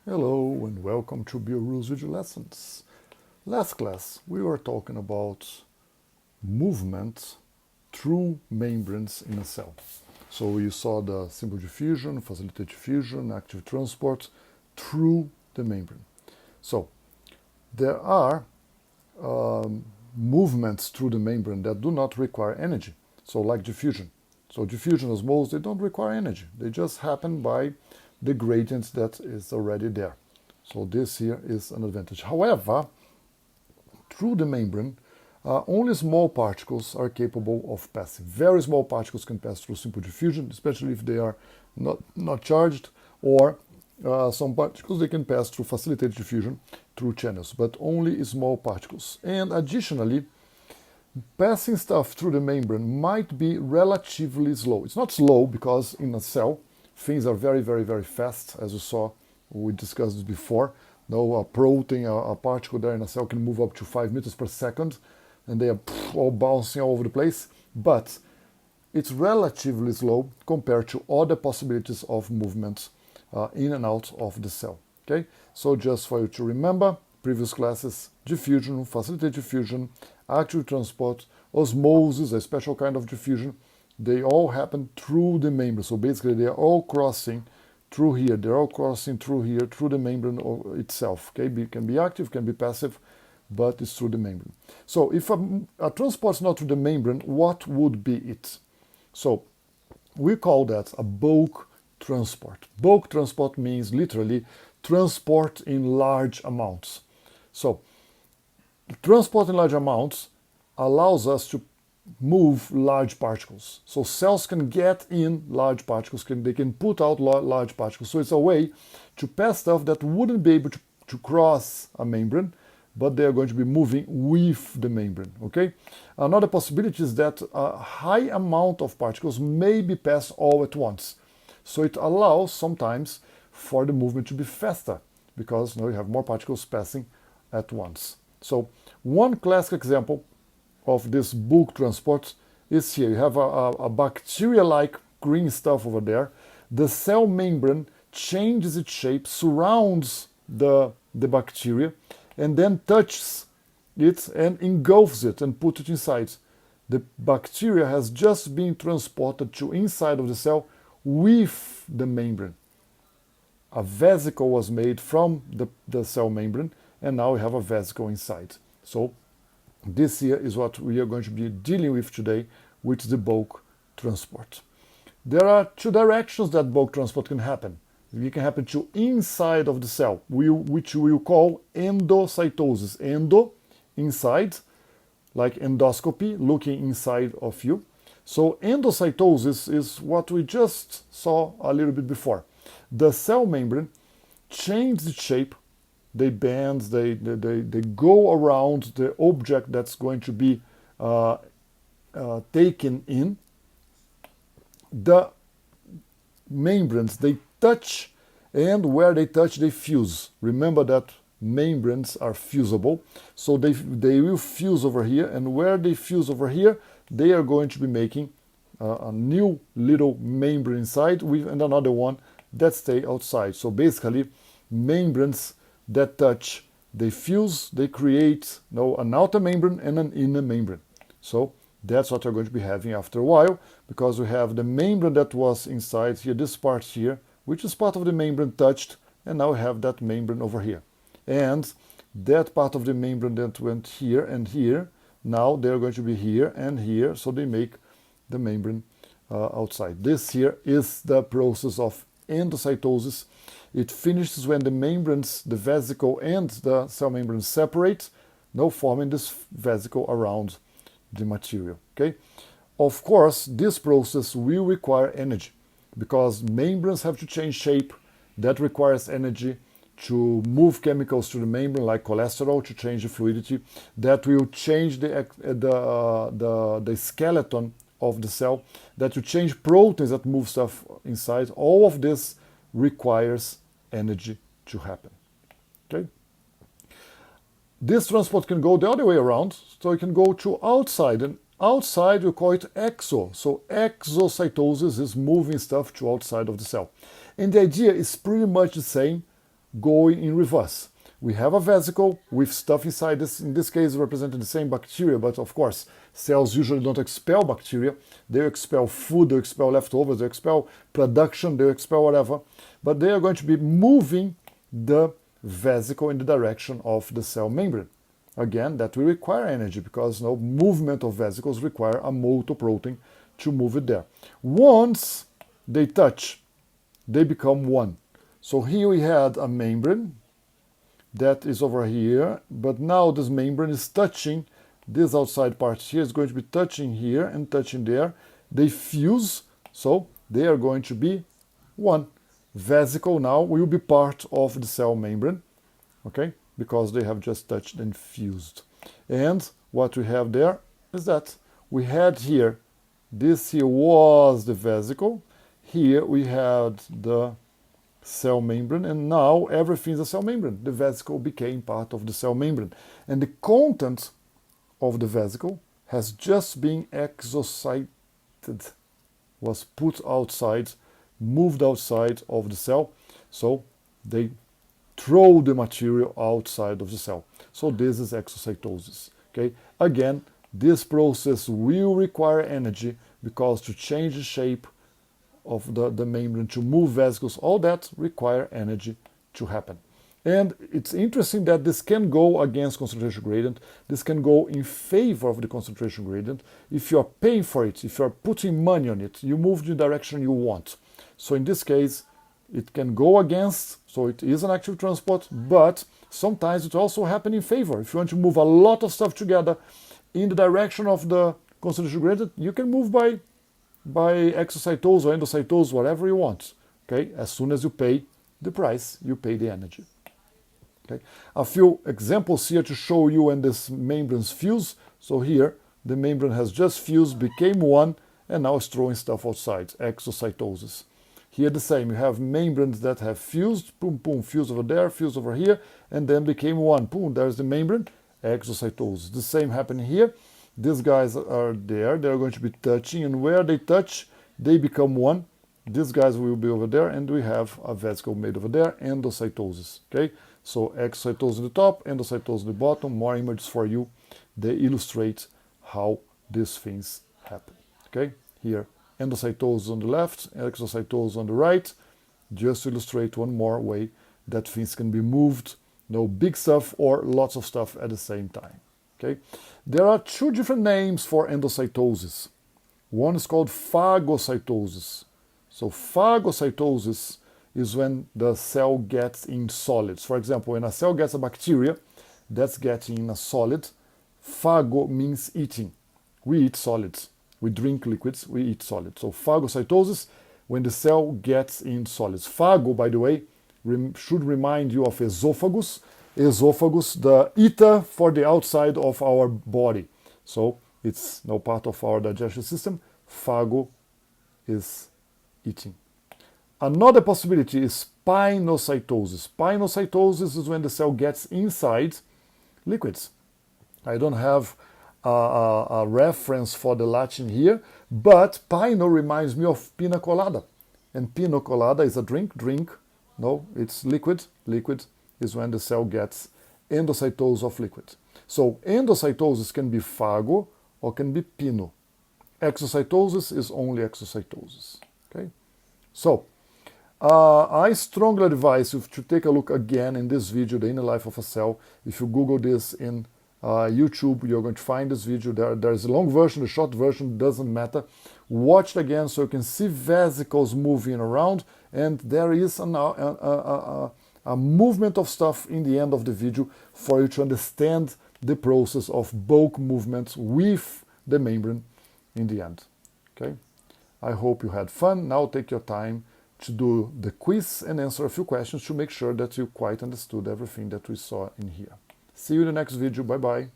Hello and welcome to BioRules video lessons. Last class we were talking about movement through membranes in a cell. So you saw the simple diffusion, facilitated diffusion, active transport through the membrane. So there are movements through the membrane that do not require energy. So like diffusion. So diffusion osmosis, they don't require energy. They just happen by the gradient that is already there. So this here is an advantage. However, through the membrane, only small particles are capable of passing. Very small particles can pass through simple diffusion, especially if they are not charged, or some particles they can pass through facilitated diffusion through channels, but only small particles. And additionally, passing stuff through the membrane might be relatively slow. It's not slow because in a cell, things are very, very, very fast, as you saw, we discussed this before. No, a protein, a particle there in a cell can move up to 5 meters per second, and they are all bouncing all over the place. But it's relatively slow compared to other possibilities of movement in and out of the cell. Okay, so just for you to remember, previous classes: diffusion, facilitated diffusion, active transport, osmosis, a special kind of diffusion. They all happen through the membrane. So basically they are all crossing through here. They're all crossing through here, through the membrane itself. Okay, it can be active, can be passive, but it's through the membrane. So if a transport is not through the membrane, what would be it? So we call that a bulk transport. Bulk transport means literally transport in large amounts. So transport in large amounts allows us to move large particles. So cells can get in large particles, they can put out large particles. So it's a way to pass stuff that wouldn't be able to cross a membrane, but they are going to be moving with the membrane. Okay. Another possibility is that a high amount of particles may be passed all at once. So it allows sometimes for the movement to be faster because now you have more particles passing at once. So one classic example of this bulk transport is here. You have a bacteria-like green stuff over there. The cell membrane changes its shape, surrounds the bacteria, and then touches it and engulfs it and puts it inside. The bacteria has just been transported to inside of the cell with the membrane. A vesicle was made from the cell membrane, and now we have a vesicle inside. So this here is what we are going to be dealing with today, which is the bulk transport. There are two directions that bulk transport can happen. It can happen to inside of the cell, which we will call endocytosis. Endo, inside, like endoscopy, looking inside of you. So endocytosis is what we just saw a little bit before. The cell membrane changes its shape. They bend, they go around the object that's going to be taken in. The membranes, they touch, and where they touch, they fuse. Remember that membranes are fusible, so they will fuse over here, and where they fuse over here, they are going to be making a new little membrane inside and another one that stay outside. So basically, membranes that touch, they fuse, they create an outer membrane and an inner membrane. So that's what we're going to be having after a while, because we have the membrane that was inside here, this part here, which is part of the membrane touched, and now we have that membrane over here. And that part of the membrane that went here and here, now they're going to be here and here, so they make the membrane outside. This here is the process of endocytosis. It finishes when the membranes, the vesicle and the cell membrane separate, now forming this vesicle around the material. Okay. Of course, this process will require energy because membranes have to change shape. That requires energy to move chemicals to the membrane, like cholesterol, to change the fluidity. That will change the skeleton of the cell. That will change proteins that move stuff inside. All of this requires energy to happen. Okay. This transport can go the other way around, so it can go to outside, and outside we call it exo. So exocytosis is moving stuff to outside of the cell. And the idea is pretty much the same going in reverse. We have a vesicle with stuff inside this, in this case representing the same bacteria, but of course cells usually don't expel bacteria. They expel food, they expel leftovers, they expel production, they expel whatever, but they are going to be moving the vesicle in the direction of the cell membrane. Again, that will require energy because movement of vesicles require a motor protein to move it there. Once they touch, they become one. So here we had a membrane that is over here, but now this membrane is touching this outside part here, is going to be touching here and touching there. They fuse, so they are going to be one. Vesicle now will be part of the cell membrane, okay, because they have just touched and fused. And what we have there is that we had here, this here was the vesicle, here we had the cell membrane, and now everything is a cell membrane. The vesicle became part of the cell membrane, and the content of the vesicle has just been exocyted, was put outside, moved outside of the cell, so they throw the material outside of the cell. So this is exocytosis. Okay, again, this process will require energy because to change the shape of the membrane, to move vesicles, all that require energy to happen. And it's interesting that this can go against concentration gradient, this can go in favor of the concentration gradient. If you are paying for it, if you are putting money on it, you move the direction you want. So in this case, it can go against, so it is an active transport, but sometimes it also happens in favor. If you want to move a lot of stuff together in the direction of the concentration gradient, you can move by exocytosis or endocytosis, whatever you want. Okay, as soon as you pay the price, you pay the energy. Okay, a few examples here to show you when this membranes fuse. So here, the membrane has just fused, became one, and now it's throwing stuff outside, exocytosis. Here the same, you have membranes that have fused, boom, boom, fuse over there, fuse over here, and then became one, boom, there's the membrane, exocytosis. The same happening here. These guys are there, they're going to be touching, and where they touch, they become one. These guys will be over there, and we have a vesicle made over there, endocytosis. Okay, so exocytosis on the top, endocytosis on the bottom. More images for you. They illustrate how these things happen. Okay, here, endocytosis on the left, exocytosis on the right. Just to illustrate one more way that things can be moved, no big stuff or lots of stuff at the same time. Okay, there are two different names for endocytosis. One is called phagocytosis. So phagocytosis is when the cell gets in solids. For example, when a cell gets a bacteria that's getting in a solid, phago means eating. We eat solids. We drink liquids, we eat solids. So phagocytosis, when the cell gets in solids. Phago, by the way, should remind you of esophagus. Esophagus, the eater for the outside of our body. So it's now part of our digestive system. Phago is eating. Another possibility is pinocytosis. Pinocytosis is when the cell gets inside liquids. I don't have a reference for the Latin here, but pino reminds me of pina colada. And pina colada is a drink. No, it's liquid. Liquid is when the cell gets endocytosis of liquid. So endocytosis can be phago or can be pino. Exocytosis is only exocytosis. Okay? So, I strongly advise you to take a look again in this video, the inner life of a cell. If you Google this in YouTube, you're going to find this video. There's a long version, the short version doesn't matter. Watch it again so you can see vesicles moving around, and there is a movement of stuff in the end of the video for you to understand the process of bulk movements with the membrane in the end. Okay? I hope you had fun. Now take your time to do the quiz and answer a few questions to make sure that you quite understood everything that we saw in here. See you in the next video. Bye bye.